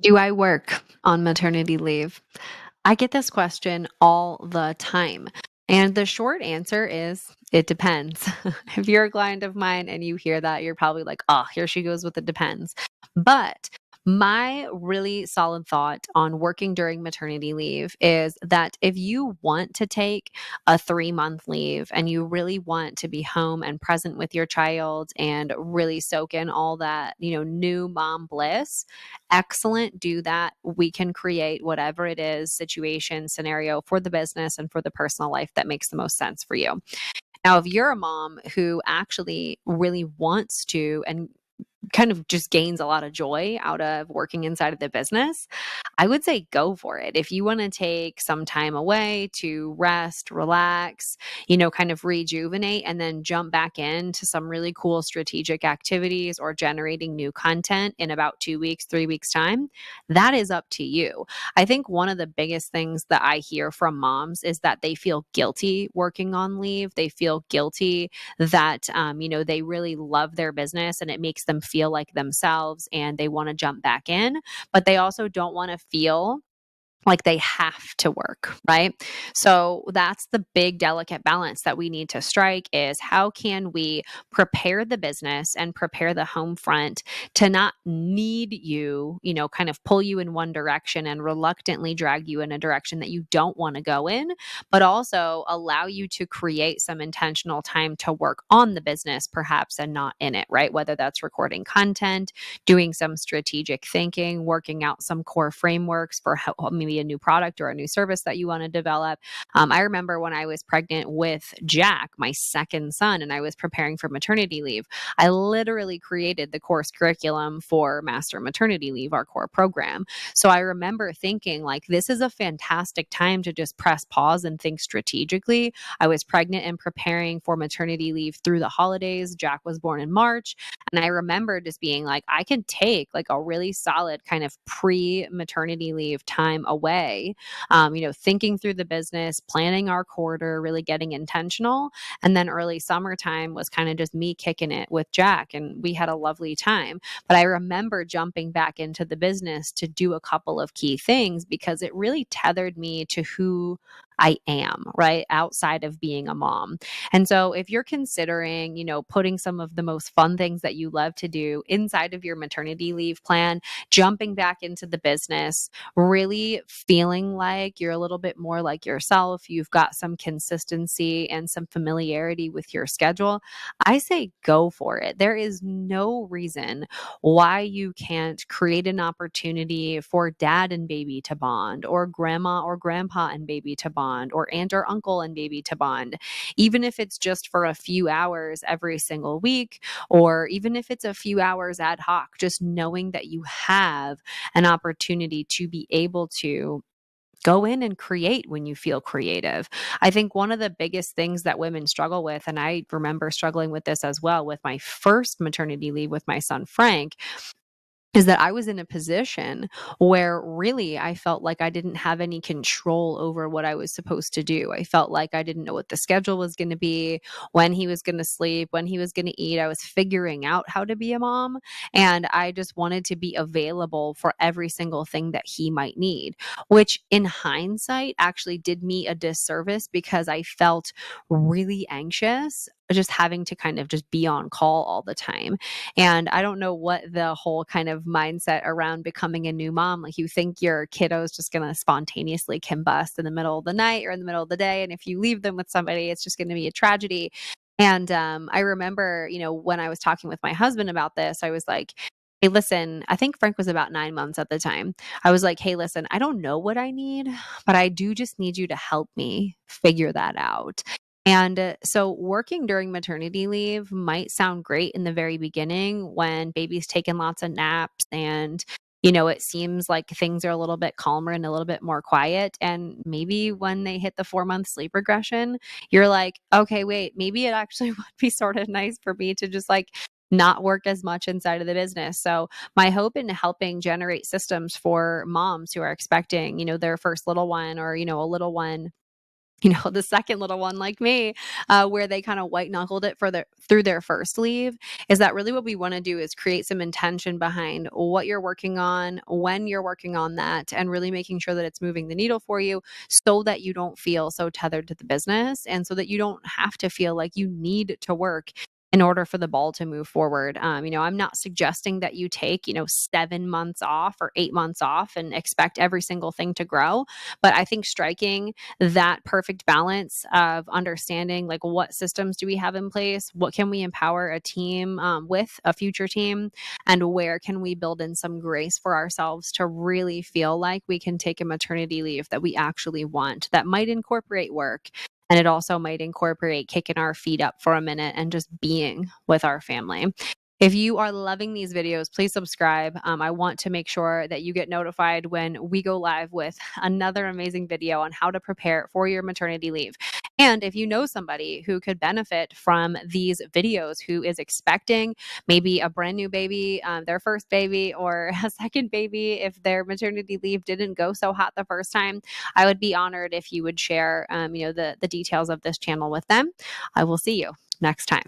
Do I work on maternity leave? I get this question all the time. And the short answer is it depends. If you're a client of mine and you hear that, you're probably like, oh, here she goes with the depends. But my really solid thought on working during maternity leave is that if you want to take a 3-month leave and you really want to be home and present with your child and really soak in all that, new mom bliss, excellent, do that. We can create whatever it is, situation, scenario for the business and for the personal life that makes the most sense for you. Now, if you're a mom who actually really wants to and kind of just gains a lot of joy out of working inside of the business, I would say go for it. If you want to take some time away to rest, relax, kind of rejuvenate, and then jump back into some really cool strategic activities or generating new content in about 2 weeks, 3 weeks' time, that is up to you. I think one of the biggest things that I hear from moms is that they feel guilty working on leave. They feel guilty that, they really love their business and it makes them feel like themselves and they want to jump back in, but they also don't want to feel like they have to work, right? So that's the big delicate balance that we need to strike is how can we prepare the business and prepare the home front to not need you, kind of pull you in one direction and reluctantly drag you in a direction that you don't want to go in, but also allow you to create some intentional time to work on the business perhaps and not in it, right? Whether that's recording content, doing some strategic thinking, working out some core frameworks for how, maybe a new product or a new service that you want to develop. I remember when I was pregnant with Jack, my second son, and I was preparing for maternity leave, I literally created the course curriculum for Master Maternity Leave, our core program. So I remember thinking, like, this is a fantastic time to just press pause and think strategically. I was pregnant and preparing for maternity leave through the holidays. Jack was born in March. And I remember just being like, I could take like a really solid kind of pre maternity leave time away, thinking through the business, planning our quarter, really getting intentional. And then early summertime was kind of just me kicking it with Jack. And we had a lovely time. But I remember jumping back into the business to do a couple of key things because it really tethered me to who I am, right? Outside of being a mom. And so if you're considering, putting some of the most fun things that you love to do inside of your maternity leave plan, jumping back into the business, really feeling like you're a little bit more like yourself, you've got some consistency and some familiarity with your schedule, I say go for it. There is no reason why you can't create an opportunity for dad and baby to bond, or grandma or grandpa and baby to bond, or aunt or uncle and baby to bond, even if it's just for a few hours every single week, or even if it's a few hours ad hoc, just knowing that you have an opportunity to be able to go in and create when you feel creative. I think one of the biggest things that women struggle with, and I remember struggling with this as well with my first maternity leave with my son Frank, is that I was in a position where really I felt like I didn't have any control over what I was supposed to do. I felt like I didn't know what the schedule was going to be, when he was going to sleep, when he was going to eat. I was figuring out how to be a mom, and I just wanted to be available for every single thing that he might need, which in hindsight actually did me a disservice because I felt really anxious just having to kind of just be on call all the time. And I don't know what the whole kind of mindset around becoming a new mom, like you think your kiddo is just going to spontaneously combust in the middle of the night or in the middle of the day. And if you leave them with somebody, it's just going to be a tragedy. And I remember, when I was talking with my husband about this, I was like, hey, listen, I think Frank was about 9 months at the time. I was like, hey, listen, I don't know what I need, but I do just need you to help me figure that out. And so working during maternity leave might sound great in the very beginning when baby's taking lots of naps and it seems like things are a little bit calmer and a little bit more quiet. And maybe when they hit the 4-month sleep regression, you're like, okay, wait, maybe it actually would be sort of nice for me to just like not work as much inside of the business. So my hope in helping generate systems for moms who are expecting, their first little one or, a little one the second little one like me, where they kind of white knuckled it for through their first leave, is that really what we want to do is create some intention behind what you're working on, when you're working on that, and really making sure that it's moving the needle for you so that you don't feel so tethered to the business and so that you don't have to feel like you need to work in order for the ball to move forward. I'm not suggesting that you take, 7 months off or 8 months off and expect every single thing to grow. But I think striking that perfect balance of understanding like what systems do we have in place, what can we empower a team with, a future team, and where can we build in some grace for ourselves to really feel like we can take a maternity leave that we actually want, that might incorporate work. And it also might incorporate kicking our feet up for a minute and just being with our family. If you are loving these videos, please subscribe. I want to make sure that you get notified when we go live with another amazing video on how to prepare for your maternity leave. And if you know somebody who could benefit from these videos, who is expecting maybe a brand new baby, their first baby, or a second baby, if their maternity leave didn't go so hot the first time, I would be honored if you would share, the details of this channel with them. I will see you next time.